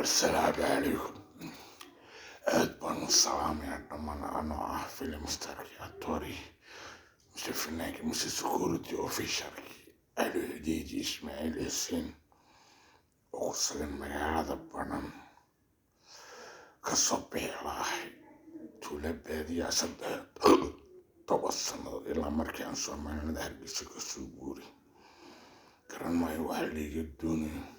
السلام عليكم. أدبر السلام يا دمان أنا فيلم ستارك أتوري مش فناك مش سكورتي أوفيشال ألو ديجي إسماعيل ياسين وصل مقالة بنان كصبح راح تولبى دي أصدق توصلنا إلى مركز سومالنا ده هرقسك السوبوري كران ما يوحلي الدنيا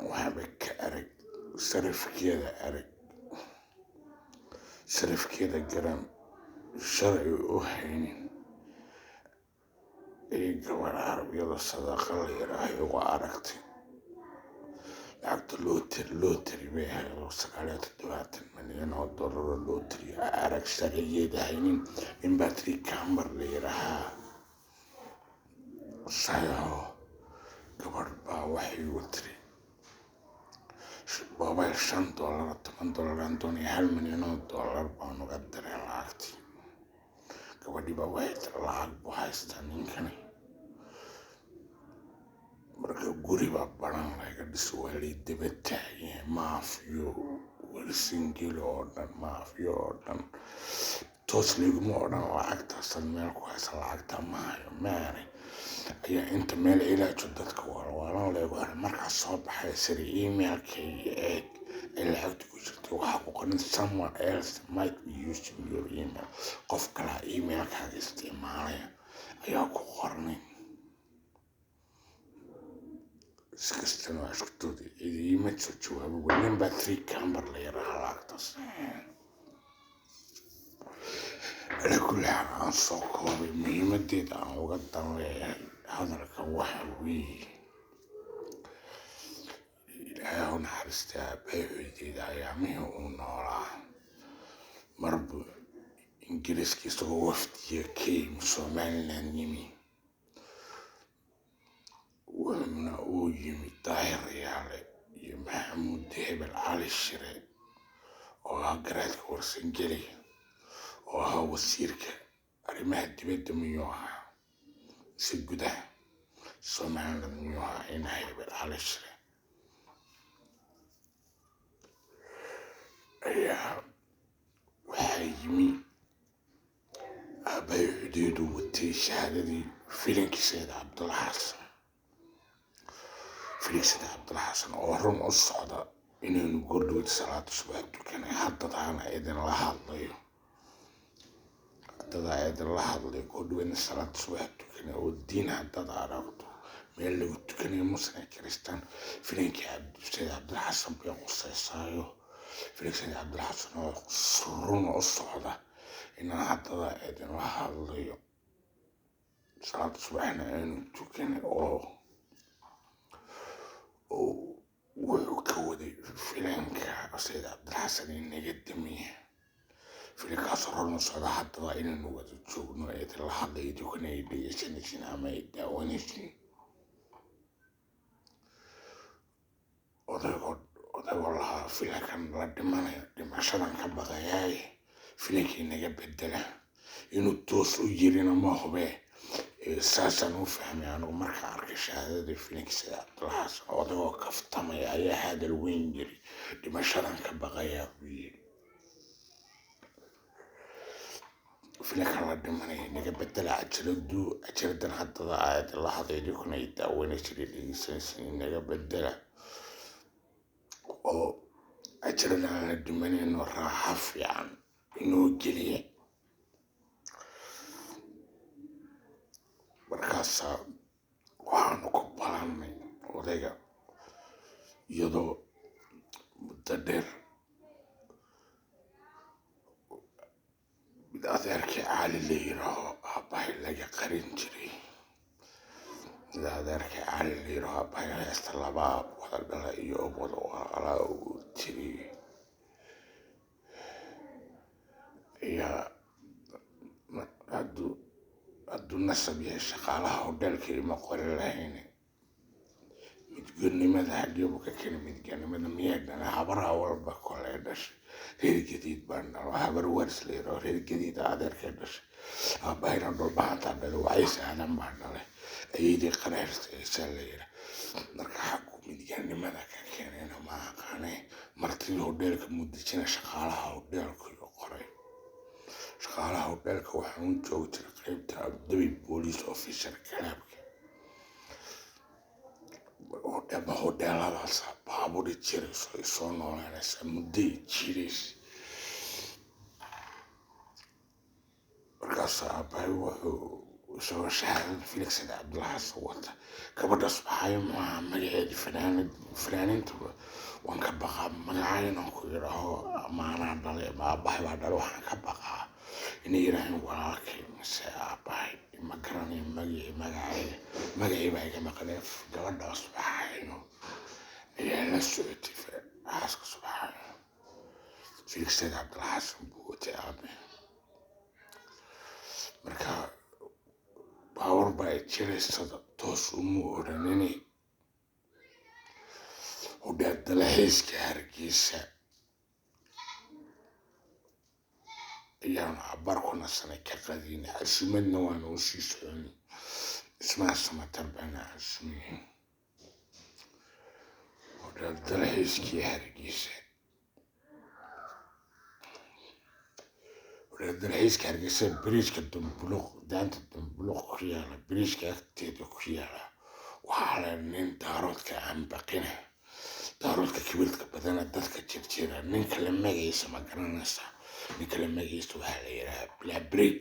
وحبك أرق صرف كده أرق صرف كده جرام شرعي وحيني إيجا والعربية الصداقة اللي راهي وعرقتي لعبت اللوتري بيها وسكالات الدوات $1,000,000 اللوتري أرق شرعي دهينين من باتري كامبر اللي راها صحيحو قبر با وحي وتري بابا $5 $8 أنتوني $1,000,000 بانو قدر العاقتي gabadhii baa waxay lacag bu haystaa ninkani marka guri baa baran laga dhiso waa lay daba taagyahay maafiyo walsingilo oo dhan maafiyo oo dhan toos layguma odhan lacagtaasan meel ku haysa lacagta maayo maane ayaa inta meel ilaajo dadka walwalan leegu haray markaas soo baxay siri emailkayga eeg ay lacagta ku jirtay waxaa ku qoran someone else might be using your email qof kala emailkaaga isticmaalaya ayaa ku qornay iskastana waa isku doodi idiima soo jawaabo nin baa three camber la yaraha lacagtaas ala kulli xaal aan soo koobay muhiimadeeda aan uga dan leeyahay hadalka waxa weeye ilaahay u naxariistaa aabbahoydeeda ayaamihii uu noolaa marbu ingiriiska isagoo wafdiya ka yimi somaliland yimi wuxuuna uu yimi daahir yaale iyo maxamuud hebel cali shire oo ah garaadka warsangeli oo ahaa wasiirka arrimaha dibadda miyuu ahaa si gudaha somaliland miyuu ahaa ina hebel cali shire ayaa waxaa yimi aabbahay xudeedu watay shahaadadii filinkii sayid cabdulla xasan oo run u socda inaynu gordhowd salaada subax tukanay haddadaana idinla hadlayo gordhowdna salaada subax tukanay oo diin haddad aragto meel lagu tukanayo muslim kiristaan filinkii sayid cabdulla xasan bay quseysaayo filinka sayid cabdulla xasan oo run u socda inaan haddada idinla hadlayo salaada subaxna aynu tukanay oo wuxuu ka waday filinka sayid cabdulla xasan inaga damiya filinkaas run u socda haddada inaynu wada joogno idinla hadlayo idinkuna ay dhegeysanaysin ama ay daawanaysin odagoo lahaa filinkan la dhimanayo dhimashadan ka baqayaaye filinkii naga bedela inuu toos u yirina ma hubee saasaan u fahmay anigu markaan arkay shahaadada filinka sayid cabdulla xasan odagoo kaftamaya ayaa hadal weyn yiri dhimashadan ka baqayaa buu yiri filinkan la dhimanaya naga bedela ajaladan haddada aad la hadlay idinkuna ay daawanaysin dhegeysanaysin naga bedela oo ajaladan la dhimanayno raaxa fiican inoo geliya markaasaa waxaanu ku balannay odayga iyadoo muddo dheer mid adeerkii cali la yiraaho aabbahay laga qarin jiray heesta laba wada dhala iyo wada walaalaa uu tiri ayaa hadduu nasab yahay shaqaalaha hodheelka ima qori lahayn midgoonnimada xageebu ka kena midgoonnimada miyaa dhala habaraha walba kolay dhashay reer gadiid baan dhalo habar waris la yiraaho reer gadiida adeerkay dhashay aabbahayna dhulbahantaa dhalay wacaysa aadan baan dhalay ayeydii qaraarta aysaa la yira marka xaggu midyanimada ka keenayna ma aqaane martidii hodheelka mudajina shaqaalaha hodheelka iyo qoray shaqaalaha hodheelka waxaan u joogi jiray qaybta abdabi police officer kalaabka hodheeladaas baaburi jirayso ay soo nooleynaysaa mudday jiraysa markaas aabbahay wuxuu isagoo shahaadada Felix Cabdilxasan wata gabadhaas waxay maaha magaceedii fanaaniinta waan ka baqaa magacayna ku yidhaaho amaanaa dhalay ama aabbahay baa dhalay waxaan ka baqaa inay yidhaaheen walaalkay mise aabbahay ma garanayo magacii baa iga maqanee gabadhaas waxayno ayaa la socotay xaaska subxaana Felix Cabdilxasan buu watay aabe marka baawar baa jiraysada toos uma odhanini hodheel dalxiiska Hargeysa ayaan cabar ku nasanay ka qadinay casimadna waan u sii soconay ismaa samatar baana casumiyin hodheel dalxiiskii Hargeysa dalxiiska Hargeysa biriishka Dambuluq daanta Dambuluq ku yaala biriishka agteeda ku yaala waxaa la nin daaroodka aan baqina daaroodka kibirka badana dadka jirjira ninka la magaciisa ma garanaysaa ninka la magaciisa waxaa la yidhahaa Blabrig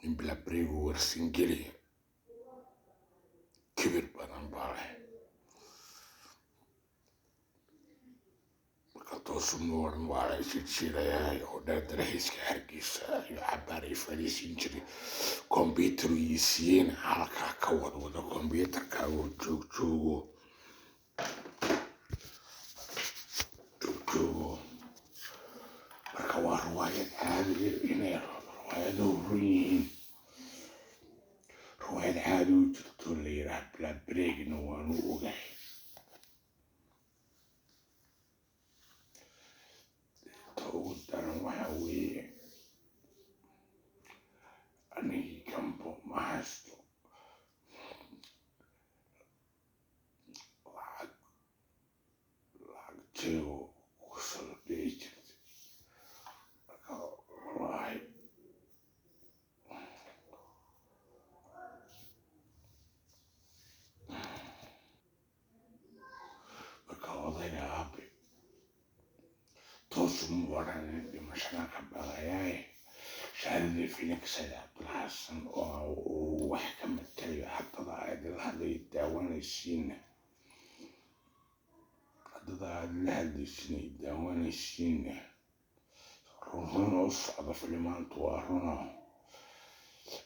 nin Blabrig warsingeli kibir badan baa leh toosumuuran waa la jirjirayaa hodheel dalxiiska Hargeysa iyo cabaar ay fadhiisin jiray kombyuutar iyo siiyeen halkaa ka wadwada kombyuutarka oo joogjoogo marka waa riwaayad caadi inay riwaayado run yihiin riwaayad caadi u jirto la yidhaha Blabregna waanu ogahay ugu daran waxa weeye anigii gambo ma haysto lacag jeego ku soo dhici jirtay marka wallaahi marka odayga aabe toosuma odhanin dhimashada ka baqayaaye shahaadadii Felix Cabdilxasan oo uu wax ka matalayo haddada aad la hadlay daawanaysiina run oo socda filimaantu waa runo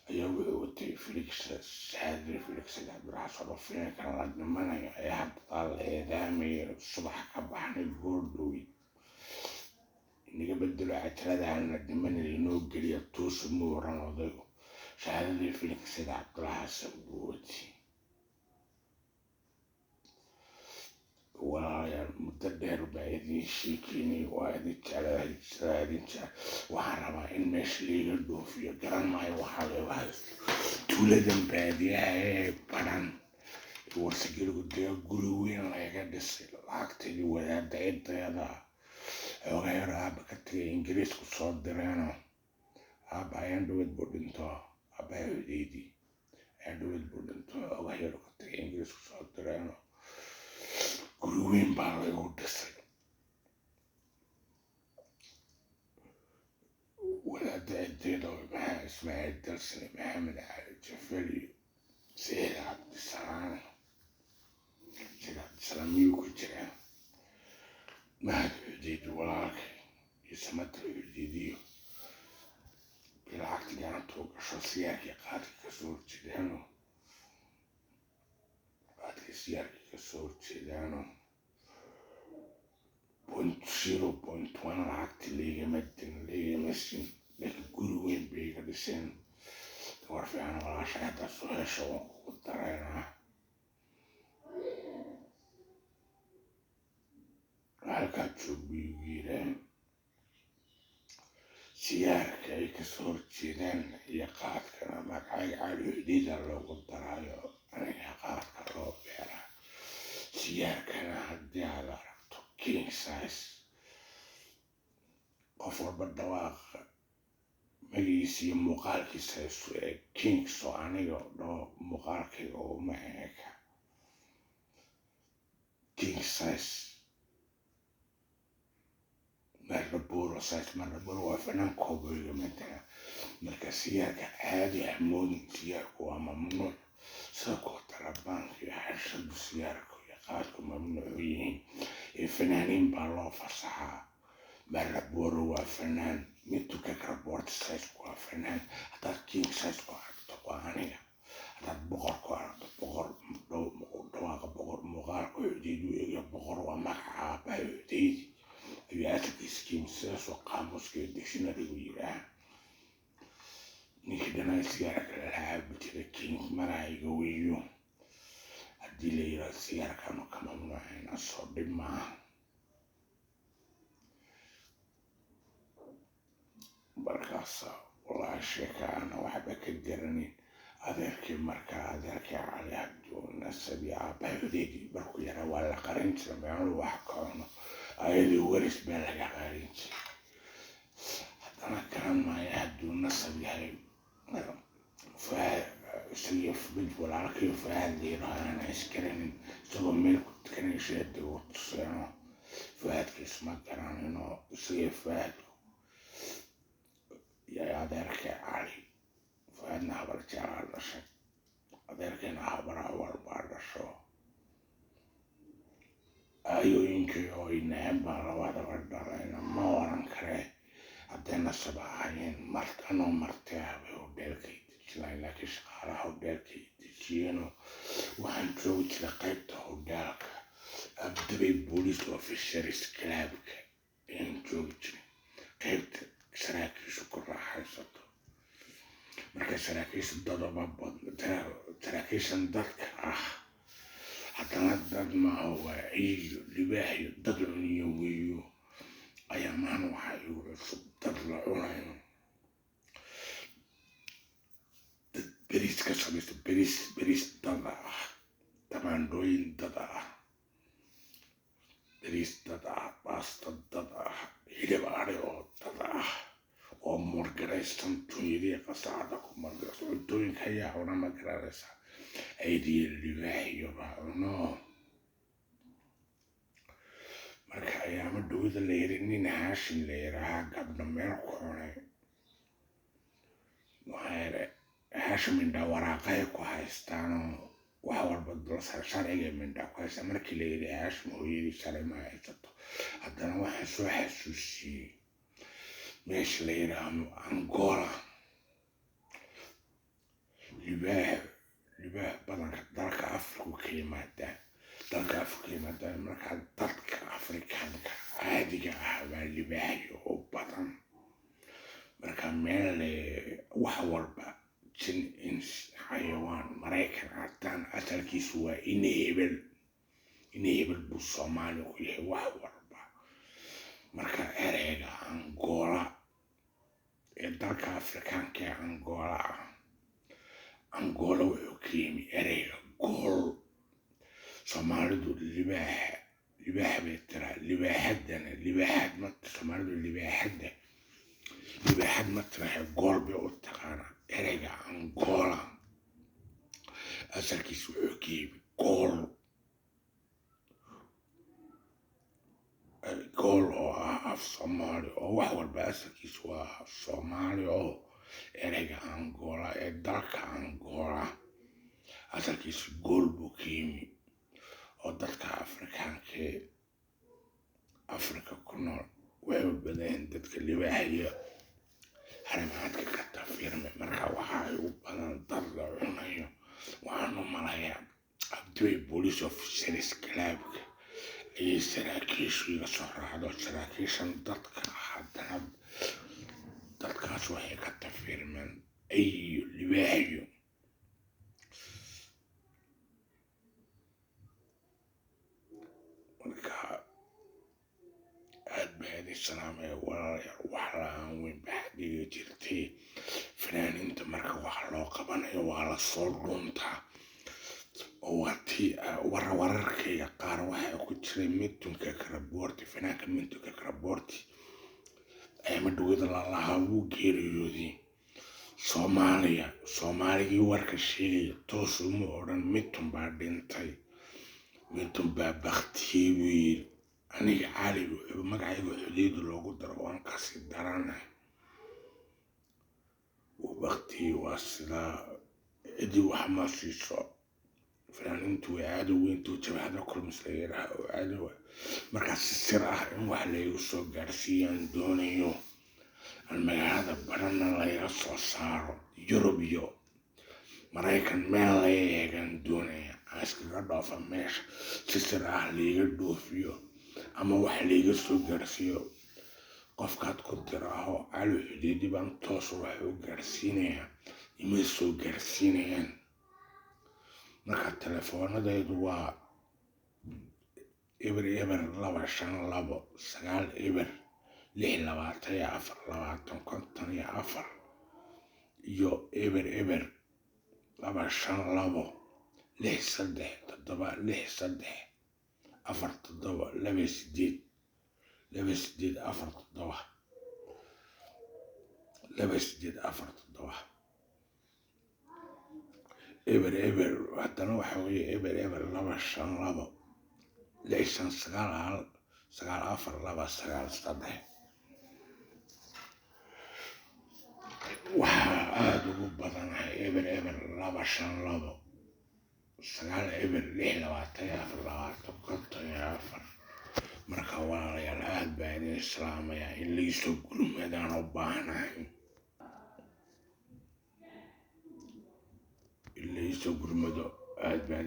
ayaa wuxuu watay shahaadadii Felix Cabdilxasan oo filimkan la dhimanayo ee haddada la eedaamayo subax ka baxnay goordhowi inaga bedelo cajaladahan la dhimanaya inoo geliya toosuma oran odaygu shahaadadii Felix Cabdilxasan buu watay walaalayaal muddo dheer baa idiin sheekeynay waa idin jeclahay waxaan rabaa in meesha liiga dhoofiyo garan maayo waxaa lagu haysto tuuladan baadiyaha ee baran warsageligu dee guri weyn laga dhisay lacagteedii wadaada cideeda xoogaa yar aaba ka tagay ingiriisku soo direeno aaba ayaan dhaweed buu dhinto aabbaha odeydii ayaan dhaweed buu dhinto xoogaa yar ka tagay ingiriisku soo direeno guri weyn baa lagu dhisay wadaada cideeda maxaa Ismaaciil Dalsane Maxamed Cali Jafari Sayid Cabdisalaam miyuu ku jiraa mahad ujeedi walaalkay iyo samatar ujeediyo bilacagti gacanta u gasho siyaarkii qaadka kasoo horjeedaano qaadkii siyaarkii kasoo horjeedaano 0.1 lacagti laygama sin laakiin guri weyn bay iga dhiseen war fiican walaashay haddaad soo hesho waan kugu dareynaa halkaa joog bay igu yidhaaheen siyaarka ay kasoo horjeedaan iyo qaadkana magacayga cali xudiida loogu daraayo aniga qaadka loo beeraa sigaarkana haddii aad aragto king size qof walba dhawaaqa magiisa iyo muuqaalkiisa isu eg king soo aniga dhawo muuqaalkayga uma ega king size maraburo size maraburo waa fanaan kooboyga matala marka sigaarka caadi hamoodin sigaarku waa mamnuuc sidoo kale tarabaanka iyo xashadu sigaarka iyo qaadku mamnuuc yihiin ee fanaaniin baa loo fasaxaa maraburo waa fanaan mid tuka karaboort size waa fanaan haddaad king size ku aragto waa aniga haddaad boqor ku aragto boqor dhawaaqa boqor muuqaalka xudeed u eega boqor waa magaca aabbaha xudeedi ayuu asalkiisa king sidaasoo qaamuuska iyo dictionarygu yidhaah ninkii dhanaa sigaarka lala caabi jira king maraayiga weeyo haddii la yidhaahdo sigaarkanu ka mamnuucayna soo dhib maaha markaas wallaahi sheeka ana waxba ka garanin adeerkii markaa adeerkii cali hadduu nasab iyo aabbaha xudeedii markuu yaraa waa la qarin jira meelu wax ka cuno ayadii waris baa laga qarin jiray haddana garan maayo hadduu nasab yahay isagii mid walaalkii faahad layidhaho aana isgaranin isagoo meel ku tukanayshada uu tuseeno faahadkiis ma garanino isagii faahadku yahay adeerkii cali faahadna habar jeclaa dhashay adeerkiina habar awal baa dhasho ayooyinkii oo inaan baa labadaba dhalayna ma oran kare hadday nasab ahaayeen anoo martay habay hodheelkay dejinay laakiin shaqaalaha hodheelkay dejiyeeno waxaan joogi jiray qaybta hodheelka abdabay police officers clubka ayaan joogi jiray qaybta saraakiishu ku raaxaysato marka saraakiishu dadaba saraakiishan dadka ah haddana dad maaha waa ciiyo libaaxyo dad cuniyo weeyo ayaa maan waxaa igu cusub dad la cunayo dad beriis ka samaysto beriis dada ah tamaandhooyin dada ah beriis dada ah baasta dada ah hilib ari oo dada ah oo murgaraysan tunyadii qasaacada ku margaraysan cuntooyinka ayaa cuna ma garanaysaa aydiyo libaaxyo baa cuno marka ayaama dhowda la yiri nin haashin la yirahaa gabdha meel ku cunay waxaa haashim indha waraaqay ku haystaanoo wax walba dulsar sharciga mindha ku haysta markii la yiri haashim hooyadii shalay ma haysato haddana waxaa soo xasuusiyey meesha la yiraahdo Angola libaax badanka dalka Afrika ka yimaada markaa dadka Afrikaanka caadiga ah waa libaaxyo oo badan marka meel wax walba jin ins xayawaan maraykan haddaan asalkiisu waa inay hebel buu Soomaali ku yahay wax walba marka ereyga Angola ee dalka Afrikaanka ee Angola wuxuu ka yimi ereyga gool Soomaalidu libaax bay tiraa libaaxadana libaaxad ma Soomaalidu libaaxad ma tiraa gool bay u taqaanaa ereyga Angola asalkiisu wuxuu ka yimi gool oo ah af Soomaali oo wax walba asalkiisu waa af Soomaali oo ereyga Angola ee dalka Angola asalkiisu gool buu ka yimi oo dadka Afrikaanka ee Afrika ku nool way u badeen dadka libaaxyo xarimaadka ka tafiirmay marka waxaa u badan dad la cunayo waxaan u malayaa abdibay police officers clubka ayay saraakiishu iga soo raacdo saraakiishan dadka haddana dadkaas waxay ka tafiirmeen ayo libaaxyo marka aad baa idin salaamaya walaalayaal wax la-aan weyn baa dhiga jirtay fanaaniinta marka wax loo qabanayo waa la soo dhuuntaa oo waatii wararkayga qaar waxaa ku jiray Mintunka Karaboorti fanaanka Mintunka Karaboorti ayama dhawada lalahaa wuu geeriyooday soomaaligii warka sheegaya toos uma odhan Mintun baa dhintay Mintun baa baktiyey buu yiri aniga cali magacayga xudeydu loogu daro waan kasii daranahay wuu baktiyey waa sidaa cidii wax ma siiso fanaaniintu way caado weyntuu jabhada kulmislayiraha oo caado markaas si sir ah in wax laygu soo gaarsiiyaan doonayo aan magaalada badhana laga soo saaro Yurub iyo Maraykan meel la eegan doonaya aan iskaga dhoofa meesha si sir ah layga dhoofiyo ama wax layga soo gaarsiiyo qofkaad ku diraaho cali xudeydi baan toos wax u gaarsiinaya ima soo gaarsiinayaan marka telefoonadaydu waa eber 252 9 6 iyo eber 252 6 eber haddana waxa weeye eber 252 6 waxaa aada ugu badanahay eber 252 9 marka walaalayaal aad baa idin islaamaya in laysoo gurmadaan u baahnahay in laysoo gurmado aad baa